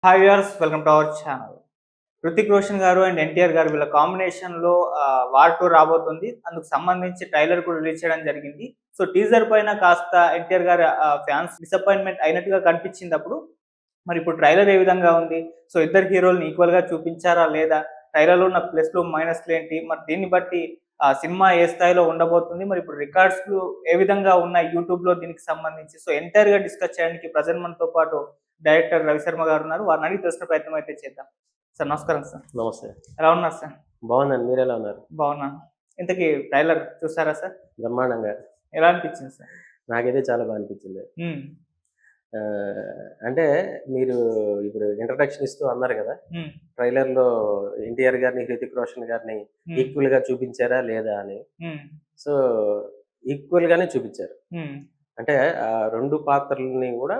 Hi viewers, welcome to our channel. 'Hrithik Roshan' గారు and 'NTR' గారు వీళ్ళ కాంబినేషన్‌లో 'వార్ 2' రాబోతుంది. అందుకు సంబంధించి ట్రైలర్ కూడా రిలీజ్ చేయడం జరిగింది. సో, టీజర్ పైన కాస్త 'ఎన్టీఆర్' గారి ఫ్యాన్స్ డిసప్పాయింట్‌మెంట్ అయినట్టుగా కనిపించిందప్పుడు. మరి ఇప్పుడు ట్రైలర్ ఏ విధంగా ఉంది? సో, ఇద్దరు హీరోలని ఈక్వల్‌గా చూపించారా లేదా? ట్రైలర్‌లో ఉన్న ప్లస్‌లు, మైనస్‌లేంటి? మరి దీన్ని బట్టి సినిమా ఏ స్థాయిలో ఉండబోతుంది? మరి ఇప్పుడు రికార్డ్స్‌లు ఏ విధంగా ఉన్నాయి యూట్యూబ్‌లో దీనికి సంబంధించి? సో, ఎంటైర్‌గా డిస్కస్ చేయడానికి ప్రెజెంట్ మనతో పాటు డైరెక్టర్ రవిశర్మ గారున్నారు. వారిని అడిగి తెలుసుకునే ప్రయత్నం అయితే చేద్దాం. సార్ నమస్కారం సార్. నమస్తే. ఎలా ఉన్నారు సార్? బాగున్నాను. మీరెలా ఉన్నారు? బాగున్నాను. ఇంతకీ ట్రైలర్ చూసారా సార్? బ్రహ్మాండంగా. ఎలా అనిపించింది సార్? నాకైతే చాలా బా అనిపించింది. హ్మ్. అంటే మీరు ఇప్పుడు ఇంట్రడక్షన్ ఇస్తూ అన్నారు గదా! హ్మ్. ట్రైలర్‌లో 'ఎన్టీఆర్' గారిని, 'హృతిక్ రోషన్' గారిని హ్మ్. ఈక్వల్‌గా చూపించారా లేదా అని. హ్మ్. సో, ఈక్వల్‌గానే చూపించారు. హ్మ్. అంటే 2 పాత్రలని గూడా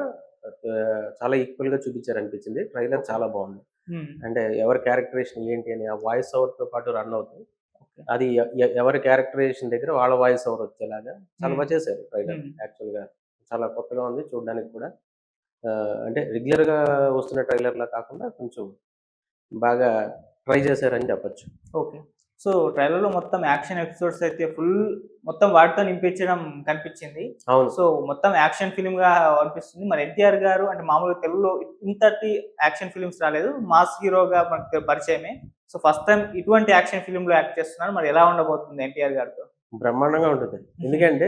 చాలా ఈక్వల్‌గా చూపించారనిపించింది. Trailer okay. చాలా బావుంది. హ్మ్. అంటే ఎవరి క్యారెక్టరేషన్ ఏంటి అని ఆ వాయిస్ ఓవర్‌తో పాటు రన్ అవుతూ ఓకే. అది ఎవరి క్యారెక్టరైజేషన్ దగ్గర వాళ్ళ వాయిస్ ఓవర్ వచ్చేలాగా చాలా హ్మ్. బా చేశారు ట్రైలర్ హ్మ్. యాక్చువల్‌గా. చాలా కొత్తగా ఉంది చూడ్డానికి కూడా. అంటే రెగ్యులర్‌గా వస్తున్న ట్రైలర్‌లా కాకుండా కొంచెం బాగా ట్రై చేశారని చెప్పొచ్చు. ఓకే. సో, ట్రైలర్‌లో మొత్తం యాక్షన్ ఎపిసోడ్స్ అయితే మొత్తం వాటితో నింపించడం కనిపించింది. అవును. సో, మొత్తం యాక్షన్ ఫిల్మ్‌గా అనిపిస్తుంది. మరి 'ఎన్టీఆర్' గారు అంటే మామూలుగా తెలుగులో ఇంతటి యాక్షన్ ఫిల్మ్స్ రాలేదు. మాస్ హీరోగా మనకు పరిచయమే. సో, ఫస్ట్ టైమ్ ఇటువంటి యాక్షన్ ఫిల్మ్‌లో యాక్ట్ చేస్తున్నారు. మరి ఎలా ఉండబోతుంది 'ఎన్టీఆర్' గారితో? బ్రహ్మాండంగా ఉంటుంది. ఎందుకంటే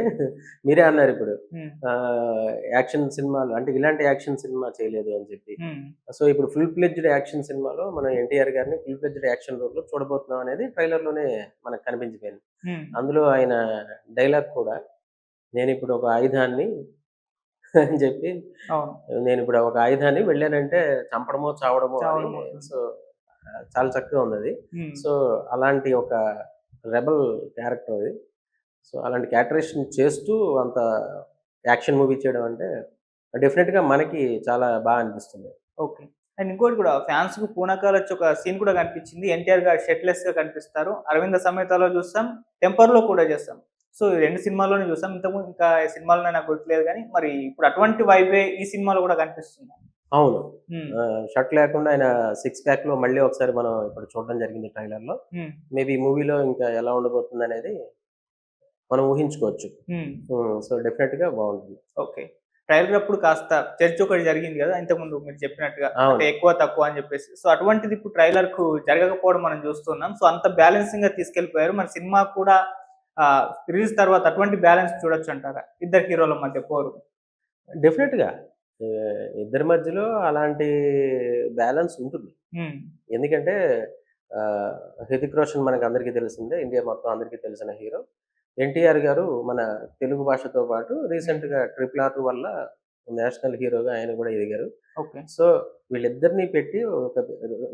మీరే అన్నారిప్పుడు హ్మ్. యాక్షన్ సినిమాలు అంటే ఇలాంటి యాక్షన్ సినిమా చేయలేదు అని చెప్పి. హ్మ్. సో, ఇప్పుడు ఫుల్ ఫ్లెడ్జ్డ్ యాక్షన్ సినిమాలో మనం 'ఎన్టీఆర్' గారిని ఫుల్ ఫ్లెడ్జ్డ్ యాక్షన్ రోల్‌లో చూడబోతున్నాం అనేది ట్రైలర్‌లోనే మనకు కనిపించిపోయింది. హ్మ్. అందులో ఆయన డైలాగ్ కూడా నేనిప్పుడు ఒక ఆయుధాన్ని అని చెప్పి అవును. నేనిప్పుడు ఒక ఆయుధాన్ని వెళ్ళానంటే చంపడమో, చావడమో అని. చావడం అవుతుంది. సో, చాలా చక్కగా ఉందది. హ్మ్. సో, అలాంటి ఒక రెబెల్ క్యారెక్టర్ అది. సో, అలాంటి క్యారెక్టరేషన్ చేస్తూ అంత యాక్షన్ మూవీ చేయడం అంటే డెఫినిట్‌గా మనకి చాలా బా అనిపిస్తుంది. ఓకే. అండ్ ఇంకోటి కూడా ఫాన్స్‌కి పూనకాలొచ్చి ఒక సీన్ కూడా కనిపించింది. 'ఎన్టీఆర్' గారు షర్ట్‌లెస్‌గా కనిపిస్తారు. 'అరవింద సమేతలో' చూసాం. 'టెంపర్‌లో' కూడా చేసాం. సో, ఈ 2 సినిమాల్లోనే చూసాం. ఇంతకుముందు ఇంకా సినిమాల్లో నాకు గుర్తులేదు గానీ, మరి ఇప్పుడు అటువంటి వైబే ఈ సినిమాలో కూడా కనిపిస్తుందా? అవును. హ్మ్. షర్ట్ లేకుండా ఆయన సిక్స్ ప్యాక్‌లో మళ్ళీ ఒకసారి మనం ఇప్పుడు చూడడం జరిగింది ట్రైలర్‌లో. హ్మ్. మేబీ మూవీలో ఇంకా ఎలా ఉండబోతుందనేది మనం ఊహించుకోవచ్చు. హ్మ్. సో, డెఫినిట్‌గా బావుంటుంది. ఓకే. ట్రైలర్ అప్పుడు కాస్త చర్చ ఒకటి జరిగింది గదా! ఇంతకుముందు మీరు చెప్పినట్టుగా. అంటే అవును. ఎక్కువ, తక్కువ అని జెప్పేసి. సో, అటువంటిది ఇప్పుడు ట్రైలర్‌కు జరగకపోవడం మనం జూస్తున్నాం. సో, అంత బ్యాలెన్సింగ్‌గా తీసుకెళ్ళిపోయారు. మన సినిమా కూడా రిలీజ్ తర్వాత అటువంటి బ్యాలెన్స్ చూడొచ్చంటారా? ఇద్దరు హీరోల మధ్య పోరు. డెఫినిట్‌గా. ఇద్దరి మధ్యలో అలాంటి బ్యాలన్స్ ఉంటుంది. హ్మ్. ఎందుకంటే 'హృతిక్ రోషన్' మనకందరికీ తెలిసిందే. ఇండియా మొత్తం అందరికీ తెలిసిన హీరో. 'ఎన్టీఆర్' గారు మన తెలుగు భాషతో పాటు హ్మ్. రీసెంట్‌గా 'ట్రిపుల్ ఆర్' వల్ల నేషనల్ హీరోగా ఆయన కూడా ఎదిగారు. ఓకే. సో, వీళ్ళిద్దరిని పెట్టి ఒక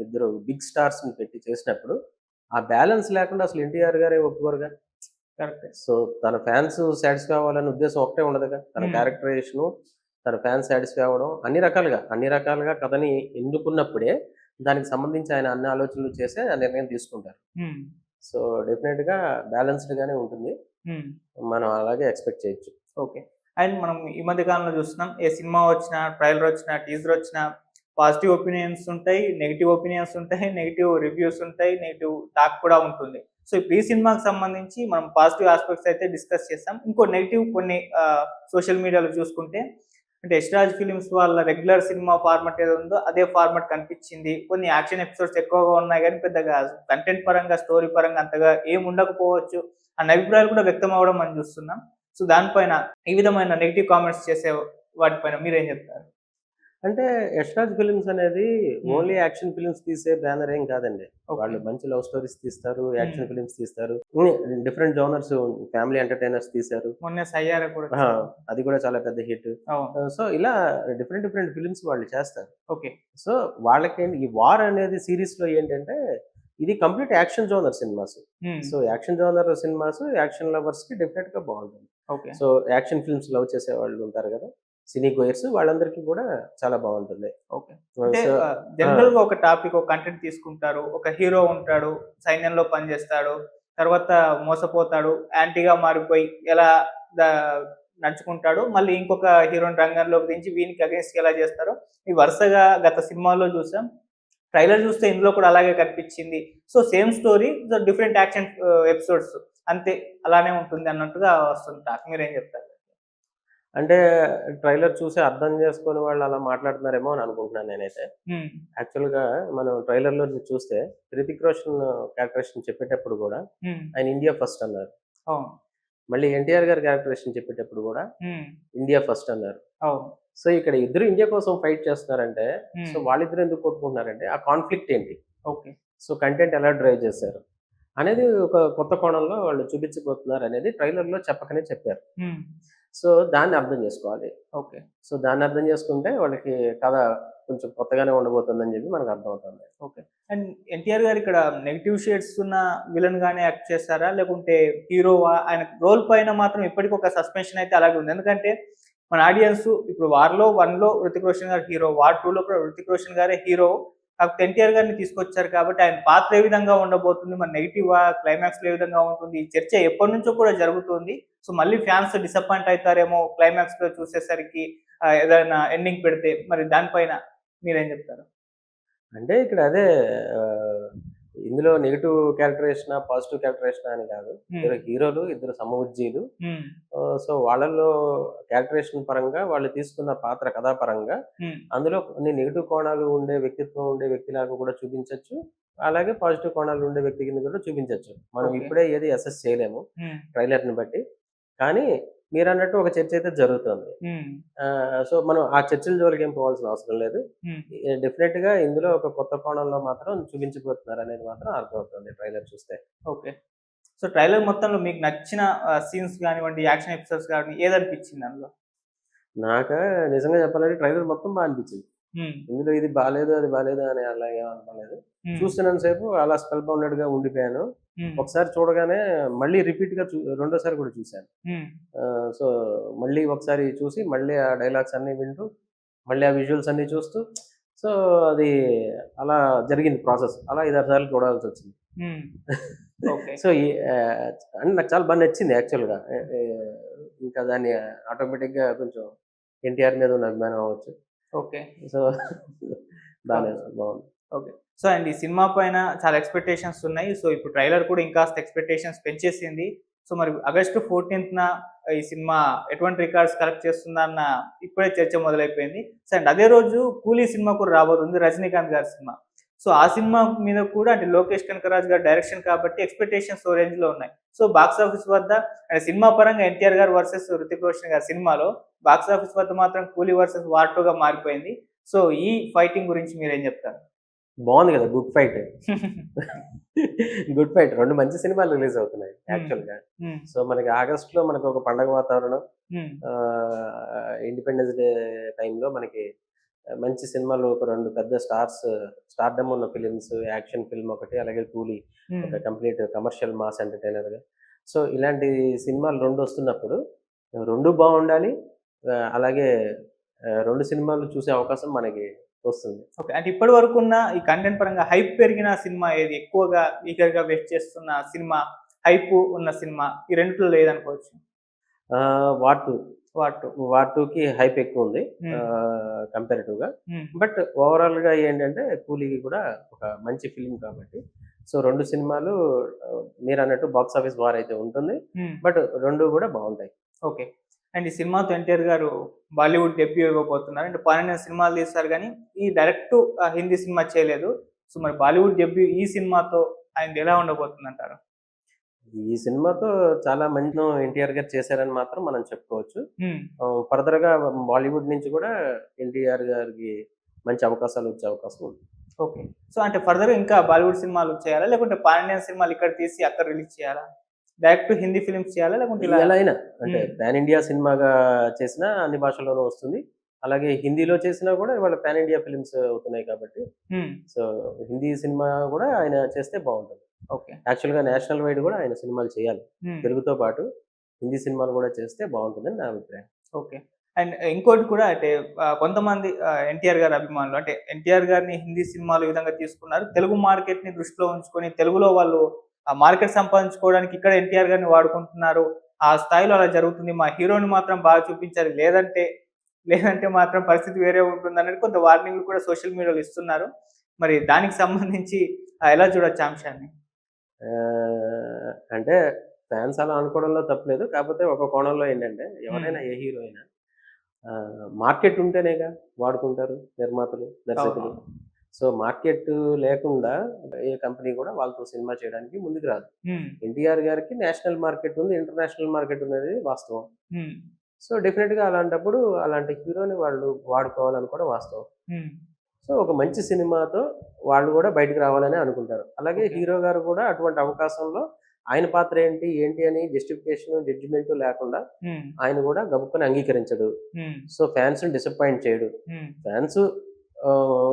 ఇద్దరు బిగ్ స్టార్స్‌ని పెట్టి చేసినప్పుడు, ఆ బ్యాలన్స్ లేకుండా అసలు 'ఎన్టీఆర్' గారే ఒప్పుకోరుగా. కరెక్టే. సో, తన ఫాన్స్ సాటిస్ఫై అవ్వాలనే ఉద్దేశ్యం ఒకటే ఉండదుగా. తన హ్మ్. క్యారెక్టరైజేషను, తన ఫాన్స్ సాటిస్ఫై అవ్వడం అన్ని రకాలుగా కథని ఎన్నుకున్నప్పుడే, దానికి సంబంధించి ఆయన అన్ని ఆలోచనలు చేసే ఆ నిర్ణయం తీసుకుంటారు. హ్మ్. సో, డెఫినిట్‌గా బ్యాలెన్స్‌డ్‌గానే ఉంటుంది. హ్మ్. మనం అలాగే ఎక్స్‌పెక్ట్ చేయొచ్చు. ఓకే. అండ్ మనం ఈ మధ్య కాలంలో చూస్తున్నాం. ఏ సినిమా వచ్చినా, ట్రైలర్ వచ్చినా, టీజర్ వచ్చినా పాజిటివ్ ఒపీనియన్స్ ఉంటాయి. నెగెటివ్ ఒపీనియన్స్ ఉంటాయి. నెగెటివ్ రివ్యూస్ ఉంటాయి. నెగెటివ్ టాక్ కూడా ఉంటుంది. సో, ఇప్పుడు ఈ సినిమాకి సంబంధించి మనం పాజిటివ్ యాస్పెక్ట్స్ అయితే డిస్కస్ చేసాం. ఇంకో నెగెటివ్ కొన్ని సోషల్ మీడియాలో చూసుకుంటే అంటే యష్‌రాజ్ ఫిల్మ్స్ వాళ్ళ రెగ్యులర్ సినిమా ఫార్మాట్ ఏదో ఉందో అదే ఫార్మాట్ కనిపించింది. కొన్ని యాక్షన్ ఎపిసోడ్స్ ఎక్కువగా ఉన్నాయి గానీ పెద్దగా కంటెంట్ పరంగా, స్టోరీ పరంగా అంతగా ఏమి ఉండకపోవచ్చు అన్న అభిప్రాయాలు కూడా వ్యక్తం అవ్వడం మనం చూస్తున్నాం. సో, దానిపైన ఈ విధమైన నెగెటివ్ కామెంట్స్ చేసే వాటిపైన మీరేం చెప్తారు? అంటే 'యష్‌రాజ్ ఫిల్మ్స్' అనేది హ్మ్. ఓన్లీ యాక్షన్ ఫిల్మ్స్ తీసే బ్యానర్ ఏం కాదండి. ఓకే. వాళ్ళు మంచి లవ్ స్టోరీస్ తీస్తారు, హ్మ్. యాక్షన్ ఫిల్మ్స్ తీస్తారు. డిఫరెంట్ జోనర్స్ ఫ్యామిలీ ఎంటర్‌టైనర్స్ తీశారు. మొన్నే 'సయ్యారా' కూడా ఆ! వచ్చింది. అది కూడా చాలా పెద్ద హిట్. అవును. సో, ఇలా డిఫరెంట్ ఫిల్మ్స్ వాళ్ళు చేస్తారు. ఓకే. సో, వాళ్ళకేంటి ఈ 'వార్' అనేది సీరీస్‌లో ఏంటంటే, ఇది complete action genre cinemas. Hmm. So, action genre cinemas action లవర్స్‌కి డెఫినిట్‌గా బావుంటుంది. Okay. So, action films love చేసేవాళ్ళు ఉంటారు గదా! సినీ గోయర్స్ వాళ్ళందరికీ కూడా చాలా బావుంటుంది. ఓకే. అంటే సో ఆ! జనరల్‌గా ఒక టాపిక్, ఒక కంటెంట్ తీసుకుంటారు. ఒక హీరో ఉంటాడు. సైన్యంలో పనిచేస్తాడు. తర్వాత మోసపోతాడు. యాంటీగా మారిపోయి ఎలా ద నడుచుకుంటాడు, మళ్ళీ ఇంకొక హీరోని రంగంలోకి దించి వీనికి అగేన్స్ట్ ఎలా చేస్తారో ఈ వరుసగా గత సినిమాల్లో చూసాం. ట్రైలర్ చూస్తే ఇందులో కూడా అలాగే కనిపించింది. So same story, different action episodes అంతే, అలానే ఉంటుంది అన్నట్టుగా వస్తుంది టాక్. మీరేం చెప్తారు? అంటే ట్రైలర్ చూసి అర్థం చేసుకొని వాళ్ళు అలా మాట్లాడుతున్నారేమో అని అనుకుంటున్నాను నేనైతే. హ్మ్. యాక్చువల్‌గా మనం ట్రైలర్‌లో చూస్తే 'హృతిక్ రోషన్' క్యారెక్టరేషన్ చెప్పేటప్పుడు గూడా హ్మ్. ఆయన ఇండియా ఫస్ట్ అన్నారు. అవును. మళ్ళీ 'ఎన్టీఆర్' గారి క్యారెక్టరేషన్ చెప్పేటప్పుడు గూడా హ్మ్. ఇండియా ఫస్ట్ అన్నారు. అవును. సో, ఇక్కడ ఇద్దరు ఇండియా కోసం ఫైట్ చేస్తున్నారంటే, సో, హ్మ్. వాళ్ళిద్దరు ఎందుకు కొట్టుకుంటున్నారంటే, ఆ కాన్‌ఫ్లిక్ట్ ఏంటి? ఓకే. సో, కంటెంట్ ఎలా డ్రైవ్ చేశారు? అనేది ఒక కొత్త కోణంలో వాళ్ళు చూపించబోతున్నారనేది ట్రైలర్‌లో చెప్పకనే చెప్పారు. హ్మ్. సో, దాన్ని అర్థం చేసుకోవాలి. ఓకే. సో, దాన్ని అర్థం చేసుకుంటే వాళ్ళకి కథ కొంచెం కొత్తగానే ఉండబోతుందని చెప్పి మనకు అర్థమవుతుంది. ఓకే. అండ్ ఎన్టీఆర్ గారు ఇక్కడ నెగెటివ్ షేడ్స్ ఉన్న విలన్ గానే యాక్ట్ చేస్తారా? లేకుంటే హీరోవా? ఆయన రోల్ పైన మాత్రం ఇప్పటికి ఒక సస్పెన్షన్ అయితే అలాగే ఉంది. ఎందుకంటే మన ఆడియన్స్ ఇప్పుడు 'వార్‌లో 1లో హృతిక్ రోషన్ గారు హీరో. 'వార్ 2లో కూడా హృతిక్ రోషన్ గారే హీరో. కాకపోతే ఎన్టీఆర్ గారిని తీసుకొచ్చారు కాబట్టి ఆయన పాత్ర ఏ విధంగా ఉండబోతుంది? మరి నెగెటివా? క్లైమాక్స్‌లో ఏ విధంగా ఉంటుంది? ఈ చర్చ ఎప్పటినుంచో కూడా జరుగుతుంది. సో మళ్ళీ ఫ్యాన్స్ డిసప్పాయింట్ అయితారేమో క్లైమాక్స్‌లో చూసేసరికి, ఏదైనా ఎండింగ్ పెడితే. మరి దానిపైన మీరేం చెప్తారు? అంటే ఇక్కడ అదే ఆహ్, ఇందులో నెగెటివ్ క్యారెక్టరేషనా, పాజిటివ్ క్యారెక్టరేషనా అని కాదు. హ్మ్. ఇద్దరు హీరోలు, ఇద్దరు సమవుజ్జీలు. హ్మ్. సో, వాళ్ళలో క్యారెక్టరేషన్ పరంగా వాళ్ళు తీసుకున్న పాత్ర కథాపరంగా హ్మ్. అందులో కొన్ని నెగెటివ్ కోణాలు ఉండే వ్యక్తిత్వం ఉండే వ్యక్తిలాగా కూడా చూపించొచ్చు. అలాగే పాజిటివ్ కోణాలు ఉండే వ్యక్తి కింద కూడా చూపించొచ్చు. మనం ఓకే. ఇప్పుడే ఏది అసెస్ చేయలేము హ్మ్. ట్రైలర్‌ని బట్టి. కానీ మీరన్నట్టు ఒక చర్చ అయితే జరుగుతోంది. హ్మ్. సో, మనం ఆ చర్చల జోలికేం పోవాల్సిన అవసరం లేదు. హ్మ్. డెఫినెట్‌గా ఇందులో ఒక కొత్త కోణంలో మాత్రం చూపించబోతున్నారనేది మాత్రం అర్థమవుతుంది ట్రైలర్ చూస్తే. ఓకే. సో ట్రైలర్ మొత్తంలో మీకు నచ్చిన సీన్స్ గానివ్వండి, యాక్షన్ ఎపిసోడ్స్ గాని ఏదనిపించింది అందులో? నాకా నిజంగా చెప్పాలంటే ట్రైలర్ మొత్తం బా అనిపించింది. హ్మ్. ఇందులో ఇది బాలేదు, అది బాలేదు అని అలా ఏం అనుకోలేదు. హ్మ్. చూస్తున్నంత సేపు అలా స్పెల్ బౌండెడ్‌గా ఉండిపోయాను. హ్మ్. ఒకసారి చూడగానే మళ్ళీ రిపీట్‌గా రెండోసారి కూడా చూసాను. హ్మ్. సో, మళ్ళీ ఒకసారి చూసి, మళ్ళీ ఆ డైలాగ్స్ అన్నీ వింటూ, మళ్ళీ ఆ విజువల్స్ అన్నీ చూస్తూ, సో, అది అలా జరిగింది ప్రాసెస్. అలా 5, 6 సార్లు చూడాల్సొచ్చింది. హ్మ్. ఓకే. సో, అంటే నాకు చాలా బా నచ్చింది యాక్చువల్‌గా. ఇంకా దాన్ని ఆటోమేటిక్‌గా కొంచెం ఎన్టీఆర్ మీద ఉన్న అభిమానం అవ్వచ్చు. ఓకే. సో, బానే కావచ్చు. బావుంది. ఓకే. సో అండ్ ఈ సినిమా పైన చాలా ఎక్స్‌పెక్టేషన్స్ ఉన్నాయి. సో ఇప్పుడు ట్రైలర్ కూడా ఇంకాస్త ఎక్స్‌పెక్టేషన్స్ పెంచేసింది. సో మరి ఆగస్టు 14న ఈ సినిమా ఎటువంటి రికార్డ్స్ కలెక్ట్ చేస్తుందన్న ఇప్పుడే చర్చ మొదలైపోయింది. సో అండ్ అదే రోజు 'కూలీ' సినిమా కూడా రాబోతుంది, రజనీకాంత్ గారి సినిమా. సో ఆ సినిమా మీద కూడా అంటే లోకేష్ కనకరాజు గారి డైరెక్షన్ కాబట్టి ఎక్స్‌పెక్టేషన్స్ ఓ రేంజ్‌లో ఉన్నాయి. సో బాక్స్ ఆఫీస్ వద్ద సినిమా పరంగా ఎన్టీఆర్ గారు వర్సెస్ హృతిక్ రోషన్ గారి సినిమాలో, బాక్స్ ఆఫీస్ వద్ద మాత్రం 'కూలీ' వర్సెస్ 'వార్ 2'గా మారిపోయింది. సో ఈ ఫైటింగ్ గురించి మీరేం చెప్తారు? బావుంది గదా! Good fight. Good fight. 2 మంచి సినిమాలు రిలీజ్ అవుతున్నాయి హ్మ్. యాక్చువల్‌గా. హ్మ్. సో, మనకి ఆగస్ట్‌లో మనకొక పండగ వాతావరణం. హ్మ్. ఇండిపెండెన్స్ డే టైంలో మనకి మంచి సినిమాలు ఒక 2 పెద్ద స్టార్డమ్ ఉన్న ఫిల్మ్స్, యాక్షన్ ఫిల్మ్ ఒకటి, అలాగే 'కూలీ' హ్మ్. ఒక కంప్లీట్ కమర్షియల్ మాస్ ఎంటర్‌టైనర్‌గా. సో, ఇలాంటి సినిమాలు 2 వస్తున్నప్పుడు 2 బావుండాలి. అలాగే 2 సినిమాలు చూసే అవకాశం మనకి వస్తుంది. ఓకే. అంటే ఇప్పటి వరకున్న ఈ కంటెంట్ పరంగా హైప్ పెరిగిన సినిమా ఏది? ఎక్కువగా ఈగర్‌గా వెయిట్ చేస్తున్న సినిమా, హైపు ఉన్న సినిమా ఈ రెండిట్లో లేదనుకోవచ్చు. 'War 2' 'war 2'. 'వార్ 2'కి హైప్ ఎక్కువుంది. హ్మ్. కంపారిటివ్‌గా. హ్మ్. బట్ ఓవరాల్‌గా ఏంటంటే 'కూలీ' కూడా ఒక మంచి ఫిల్మ్ కాబట్టి, సో 2 సినిమాలు మీరన్నట్టు బాక్స్ ఆఫీస్ వార్ అయితే ఉంటుంది. హ్మ్. బట్ 2 కూడా బావుంటాయి. ఓకే. అండ్ ఈ సినిమాతో ఎన్టీఆర్ గారు బాలీవుడ్ డెబ్యూ ఇవ్వబోతున్నారు. అంటే 12 సినిమాలు తీశారు గానీ, ఈ డైరెక్ట్ హిందీ సినిమా చేయలేదు. సో మరి బాలీవుడ్ డెబ్యూ ఈ సినిమాతో ఆయనది ఎలా ఉండబోతుందంటారు? ఈ సినిమాతో చాలా మంచి ఎన్టీఆర్ గారు చేశారని మాత్రం మనం చెప్పుకోవచ్చు. హ్మ్. ఫర్దర్‌గా బాలీవుడ్ నుంచి కూడా ఎన్టీఆర్ గారికి మంచి అవకాశాలు వచ్చే అవకాశం ఉంది. ఓకే. సో అంటే ఫర్దర్‌గా ఇంకా బాలీవుడ్ సినిమాలు చేయాలా? లేకుంటే పాన్ ఇండియన్ సినిమాలు ఇక్కడ తీసి అక్కడ రిలీజ్ చేయాలా? డైరెక్ట్ హిందీ ఫిల్మ్స్ చేయాలా? లేకుంటే ఇలా? ఎలా అయినా అంటే హ్మ్. పాన్ ఇండియా సినిమాగా చేసినా అన్ని భాషల్లోనూ వస్తుంది. అలాగే హిందీలో చేసినా కూడా ఇవాళ పాన్ ఇండియా ఫిల్మ్స్ అవుతున్నాయి కాబట్టి, హ్మ్. సో హిందీ సినిమా కూడా ఆయన చేస్తే బావుంటుంది. ఓకే. యాక్చువల్‌గా నేషనల్ వైడ్ కూడా ఆయన సినిమాలు చేయాలి. హ్మ్. తెలుగుతో పాటు హిందీ సినిమాలు కూడా చేస్తే బావుంటుందని నా అభిప్రాయం. ఓకే. అండ్ ఇంకోటి కూడా అంటే కొంతమంది ఎన్టీఆర్ గారి అభిమానులు అంటే ఎన్టీఆర్ గారిని హిందీ సినిమాలు ఈ విధంగా తీసుకున్నారు. తెలుగు మార్కెట్‌ని దృష్టిలో ఉంచుకొని తెలుగులో వాళ్ళు మార్కెట్ సంపాదించుకోవడానికి ఇక్కడ ఎన్టీఆర్ గారిని వాడుకుంటున్నారు. ఆ స్థాయిలో అలా జరుగుతుంది. మా హీరోని మాత్రం బాగా చూపించాలి. లేదంటే మాత్రం పరిస్థితి వేరే ఉంటుందనేది కొంత వార్నింగ్‌లు కూడా సోషల్ మీడియాలో ఇస్తున్నారు. మరి దానికి సంబంధించి ఎలా చూడొచ్చు ఆ అంశాన్ని? అంటే ఫ్యాన్స్ అలా అనుకోవడంలో తప్పులేదు. కాకపోతే ఒక కోణంలో ఏంటంటే హ్మ్. ఎవరైనా ఏ హీరో అయినా మార్కెట్ ఉంటేనేగా వాడుకుంటారు నిర్మాతలు, దర్శకులు. అవునవును. సో, మార్కెట్ లేకుండా ఏ కంపెనీ కూడా వాళ్ళతో సినిమా చేయడానికి ముందుకు రాదు. హ్మ్. ఎన్టీఆర్ గారికి నేషనల్ మార్కెట్ ఉంది. ఇంటర్నేషనల్ మార్కెట్ ఉన్నది వాస్తవం. హ్మ్. సో, డెఫినిట్‌గా అలాంటప్పుడు అలాంటి హీరోని వాళ్ళు వాడుకోవాలనుకోవడం వాస్తవం. హ్మ్. సో, ఒక మంచి సినిమాతో వాళ్ళు గూడా బయటికి రావాలనే అనుకుంటారు. అలాగే ఓకే. హీరో గారు కూడా అటువంటి అవకాశంలో ఆయన పాత్ర ఏంటి, ఏంటి అని జస్టిఫికేషన్, జడ్జిమెంట్ లేకుండా హ్మ్. ఆయన గూడా గబుక్కని అంగీకరించడు. హ్మ్. సో, ఫాన్స్‌ని డిసప్పాయింట్ చేయడు. హ్మ్. ఫాన్స్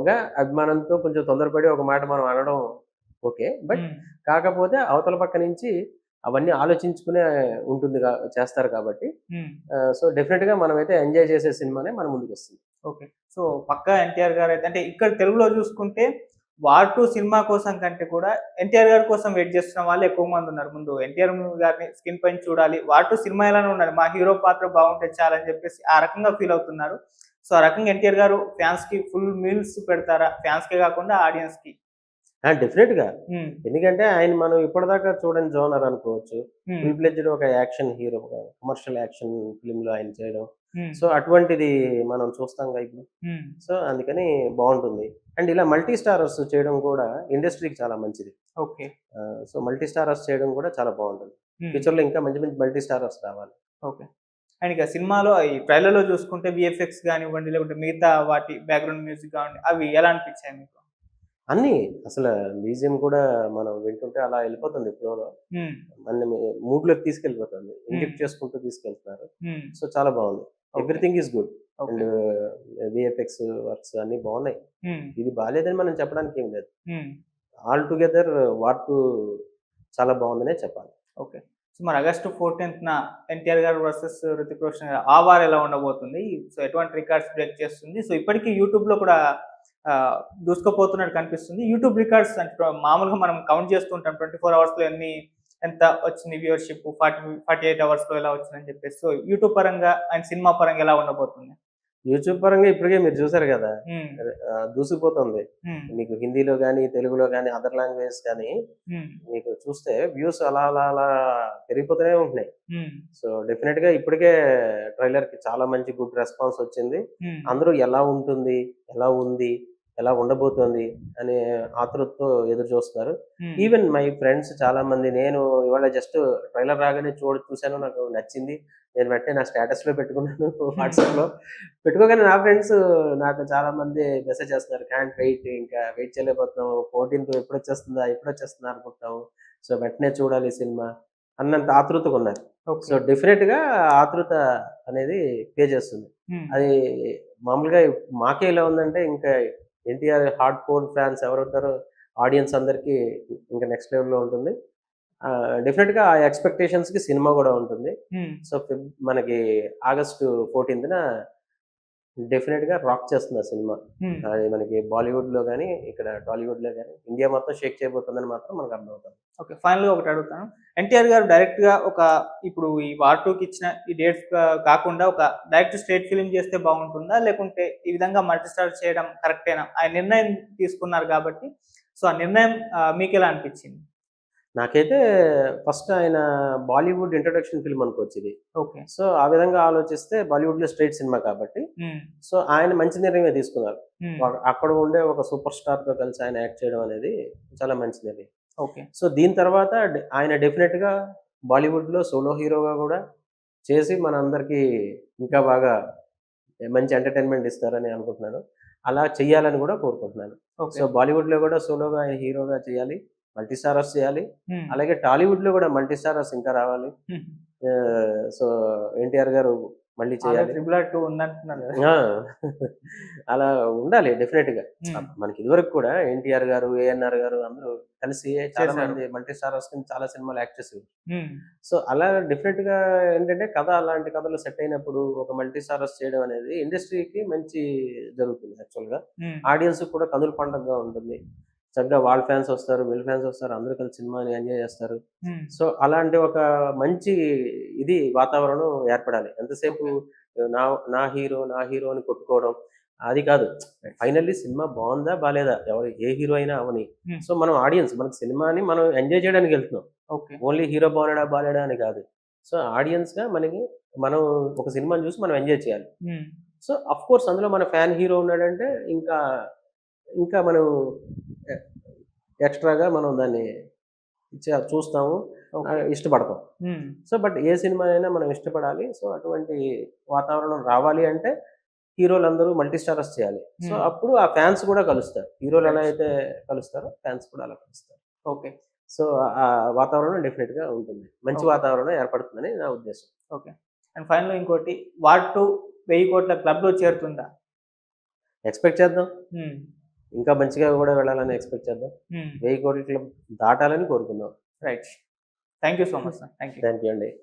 గా అభిమానంతో కొంచెం తొందరపడి ఒక మాట మనం అనడం ఓకే. బట్ హ్మ్. కాకపోతే అవతల పక్క నుంచి అవన్నీ ఆలోచించుకునే చేస్తారు కాబట్టి హ్మ్. సో, డెఫినిట్‌గా మనమైతే ఎంజాయ్ చేసే సినిమానే మన ముందుకొస్తుంది. ఓకే. సో, పక్కా ఎన్టీఆర్ గారైతే అంటే ఇక్కడ తెలుగులో చూసుకుంటే 'వార్ 2' సినిమా కోసం కంటే కూడా ఎన్టీఆర్ గారి కోసం వెయిట్ చేస్తున్న వాళ్ళు ఎక్కువ మందున్నారు. ముందు ఎన్టీఆర్ గారిని స్క్రీన్ పైన చూడాలి. 'వార్ 2' సినిమా ఎలానే ఉండాలి. మా హీరో పాత్ర బాగుంటే చాలని చెప్పేసి ఆ రకంగా ఫీల్ అవుతున్నారు. సో, ఆ రకంగా ఎన్టీఆర్ గారు ఫ్యాన్స్‌కి ఫుల్ మీల్స్ పెడతారా? ఫ్యాన్స్‌కే కాకుండా ఆడియన్స్‌కి? డెఫినిట్‌గా. హ్మ్. ఎందుకంటే ఆయన మనం ఇప్పటిదాకా చూడని జోనర్ అనుకోవచ్చు. హ్మ్. ఫుల్ ఫ్లెడ్జ్డ్ ఒక యాక్షన్ హీరోగా కమర్షియల్ యాక్షన్ ఫిల్మ్‌లో ఆయన చేయడం. హ్మ్. సో, అటువంటిది మనం చూస్తాంగా ఇప్పుడు. హ్మ్. సో, అందుకని బావుంటుంది. అండ్ ఇలా మల్టీ స్టారర్స్ చేయడం కూడా ఇండస్ట్రీకి చాలా మంచిది. ఓకే. సో, మల్టీ స్టారర్స్ చేయడం కూడా చాలా బావుంటుంది. హ్మ్. ఫ్యూచర్‌లో ఇంకా మంచి మంచి మల్టీ స్టారర్స్ రావాలి. ఓకే. అండ్ ఇక సినిమాలో ఈ ట్రైలర్‌లో చూసుకుంటే వీఎఫ్ఎక్స్ గానివ్వండి, లేకుంటే మిగతా వాటి బ్యాక్‌గ్రౌండ్ మ్యూజిక్ గావండి, అవి ఎలా అనిపించాయి మీకు? అన్నీ అసల మ్యూజియం కూడా మనం వింటుంటే అలా ఎళ్ళిపోతుంది ఫ్లోలో. హ్మ్. మనల్ని మూడ్‌లోకి తీసుకెళ్ళిపోతుంది. హ్మ్. ఇంజెక్ట్ చేసుకుంటూ తీసుకెళ్తున్నారు. హ్మ్. సో, చాలా బావుంది. Okay. Everything is good. Okay. And VFX works అన్నీ బావున్నాయి. హ్మ్. ఇది బాలేదని మనం చెప్పడానికి ఏం లేదు. హ్మ్. ఆల్ టుగెదర్ వాట్ చాలా బావుందనే చెప్పాలి. ఓకే. సో, మరి ఆగస్టు 14థ్‌న 'ఎన్టీఆర్' గారు వర్సెస్ 'హృతిక్ రోషన్' గారు ఆ వార్ ఎలా ఉండబోతుంది? సో, ఎటువంటి రికార్డ్స్ బ్రేక్ చేస్తుంది? సో, ఇప్పటికి యూట్యూబ్‌లో కూడా ఆహ్, దూసుకుపోతున్నట్టు కనిపిస్తుంది. యూట్యూబ్ రికార్డ్స్ అంటే మామూలుగా మనం కౌంట్ చేస్తూ ఉంటాం. 24 అవర్స్‌లో ఎంత వచ్చింది వ్యూవర్‌షిప్ 48 అవర్స్‌లో ఎలా వచ్చిందని చెప్పేసి. సో, యూట్యూబ్ పరంగా అండ్ సినిమా పరంగా ఎలా ఉండబోతుంది? యూట్యూబ్ పరంగా ఇప్పటికే మీరు చూసారు గదా! హ్మ్. దూసుకుపోతుంది. హ్మ్. మీకు హిందీలో గాని, తెలుగులో గాని, అదర్ లాంగ్వేజెస్ కానీ హ్మ్. మీకు చూస్తే వ్యూస్ అలా, అలా, అలా పెరిగిపోతూనే ఉంటున్నాయి. హ్మ్. సో, డెఫినిట్‌గా ఇప్పటికే ట్రైలర్‌కి చాలా మంచి గుడ్ రెస్పాన్స్ వచ్చింది. హ్మ్. అందరూ ఎలా ఉంటుంది? ఎలా ఉంది? ఎలా ఉండబోతోంది? అనే ఆతృతతో ఎదురు చూస్తున్నారు. హ్మ్. ఈవెన్ మై ఫ్రెండ్స్ చాలామంది నేను ఇవాళ జస్ట్ ట్రైలర్ రాగానే చూసాను. నాకు నచ్చింది. నేను వెంటనే నా స్టేటస్‌లో పెట్టుకున్నాను వాట్సాప్‌లో. పెట్టుకోగానే నా ఫ్రెండ్స్ నాకు చాలామంది మెసేజ్ చేస్తున్నారు. కాంట్ వెయిట్ ఇంకా వెయిట్ చేయలేకపోతున్నాము. 14థ్ ఎప్పుడొచ్చేస్తుందా? ఎప్పుడొచ్చేస్తుందా అనుకుంటున్నాము. సో, వెంటనే చూడాలి ఈ సినిమా అన్నంత ఆతృతగున్నారు. So, okay. డెఫినిట్‌గా ఆతృత అనేది పే చేస్తుంది. హ్మ్. అది మామూలుగా మాకే ఇలా ఉందంటే ఇంకా ఎన్టీఆర్ హార్డ్ కోర్ ఫ్యాన్స్ ఎవరుంటారో ఆడియన్స్ అందరికీ ఇంకా నెక్స్ట్ లెవెల్‌లో ఉంటుంది. డెఫినిట్‌గా ఆ ఎక్స్‌పెక్టేషన్స్‌కి సినిమా గూడా ఉంటుంది. హ్మ్. సో, మనకి ఆగస్టు 14థ్ డెఫినిట్‌గా రాక్ చేస్తుంది ఆ సినిమా. హ్మ్. అది మనకి బాలీవుడ్‌లో గాని, ఇక్కడ టాలీవుడ్‌లో గాని ఇండియా మొత్తం షేక్ చేయబోతుందని మాత్రం మనకు అర్థమవుతుంది. ఓకే. ఫైనల్‌గా ఒకటి అడుగుతాను. ఎన్టీఆర్ గారు డైరెక్ట్‌గా ఇప్పుడు ఈ 'వార్ 2'కి ఇచ్చిన ఈ డేట్స్ కాకుండా ఒక డైరెక్ట్ స్ట్రెయిట్ ఫిల్మ్ చేస్తే బాగుంటుందా? లేకుంటే ఈ విధంగా మల్టీ స్టార్ చేయడం కరెక్టేనా? ఆయన నిర్ణయం తీసుకున్నారు కాబట్టి, సో, ఆ నిర్ణయం మీకెలా అనిపిచ్చింది? నాకైతే ఫస్ట్ ఆయన బాలీవుడ్ ఇంట్రొడక్షన్ ఫిల్మ్ అనుకోవచ్చిది. ఓకే. సో, ఆ విధంగా ఆలోచిస్తే బాలీవుడ్‌లో స్ట్రెయిట్ సినిమా కాబట్టి, హ్మ్. సో, ఆయన మంచి నిర్ణయమే తీసుకున్నారు. హ్మ్. అక్కడ ఉండే ఒక సూపర్ స్టార్‌తో కలిసి ఆయన యాక్ట్ చేయడం అనేది చాలా మంచి నిర్ణయం. ఓకే. సో, దీని తర్వాత ఆయన డెఫినిట్‌గా బాలీవుడ్‌లో సోలో హీరోగా గూడా చేసి మనందరికీ ఇంకా బాగా మంచి ఎంటర్‌టైన్‌మెంట్ ఇస్తారని అనుకుంటున్నాను. అలా చేయాలని గూడా కోరుకుంటున్నాను. So, okay. బాలీవుడ్‌లో గూడా సోలోగా ఆయన హీరోగా చేయాలి. మల్టీ స్టారర్స్ చేయాలి. హ్మ్. అలాగే టాలీవుడ్‌లో గూడా మల్టీ స్టారర్స్ ఇంకా రావాలి. హ్మ్. సో, ఎన్టీఆర్ గారు మళ్ళీ ఆల్రెడీ చేయాలి. 'ట్రిపుల్ ఆర్ 2' ఉందంటున్నారు గదా! ఆ! అలా ఉండాలి డెఫినెట్‌గా. హ్మ్. మనకి ఇదివరకు కూడా ఎన్టీఆర్ గారు, ఏఎన్నార్ గారు అందరూ కలిసి చాలా చేశారు. మంది మల్టీ స్టారర్స్ కింద చాలా సినిమాలు యాక్ట్ చేసేవారు. హ్మ్. సో, అలా డెఫినెట్‌గా ఏంటంటే కథ అలాంటి కథలు సెట్ అయినప్పుడు ఒక మల్టీ స్టారర్స్ చేయడం అనేది ఇండస్ట్రీకి మంచి జరుగుతుంది యాక్చువల్‌గా. హ్మ్. ఆడియన్స్‌కి కూడా కనుల పండగగా ఉంటుంది. చక్కగా వాళ్ళ ఫ్యాన్స్ వస్తారు, వీళ్ళ ఫ్యాన్స్ వస్తారు, అందరూ కలిసి సినిమాని ఎంజాయ్ చేస్తారు. హ్మ్. సో, అలాంటి ఒక మంచి ఇది వాతావరణం ఏర్పడాలి. ఎంతసేపు నా నా హీరో, నా హీరో అని కొట్టుకోవడం అది కాదు. ఫైనల్లీ సినిమా బావుందా? బాలేదా? ఎవరు ఏ హీరో అయినా అవ్వని. హ్మ్. సో, మనం ఆడియన్స్ మనకు సినిమాని మనం ఎంజాయ్ చేయడానికి వెళ్తున్నాం. ఓకే. ఓన్లీ హీరో బాగున్నాడా? బాలేడా? అని కాదు. సో, ఆడియన్స్‌గా మనం ఒక సినిమాని చూసి మనం ఎంజాయ్ చేయాలి. హ్మ్. సో, ఆఫ్‌కోర్స్ అందులో మన ఫ్యాన్ హీరో ఉన్నాడంటే ఇంకా, ఇంకా మనం ఎ ఎక్స్‌ట్రాగా మనం దాన్ని చూస్తాము. ఓకే. ఇష్టపడతాం. హ్మ్. సో, బట్ ఏ సినిమా అయినా మనం ఇష్టపడాలి. సో, అటువంటి వాతావరణం రావాలి అంటే హీరోలందరూ మల్టీ స్టారర్స్ చేయాలి. సో, హ్మ్. అప్పుడు ఆ ఫ్యాన్స్ కూడా కలుస్తారు. హీరోలు ఎలా రైట్. అయితే కలుస్తారో ఫ్యాన్స్ కూడా అలా కలుస్తారు. ఓకే. సో, ఆ వాతావరణం డెఫినిట్‌గా ఉంటుంది. మంచి ఓకే. వాతావరణం ఏర్పడుతుందని నా ఉద్దేశం. ఓకే. అండ్ ఫైనల్‌గా ఇంకోటి 'వార్ 2' 1000,00,00,000 క్లబ్‌లో చేరుతుందా? ఎక్స్‌పెక్ట్ చేద్దాం. హ్మ్. ఇంకా మంచిగా కూడా వెళ్ళాలని ఎక్స్‌పెక్ట్ చేద్దాం. హ్మ్. 1000,00,00,000 క్లబ్ దాటాలని కోరుకుందాం. Right. Thank you so much sir. Thank you. Thank you అండి.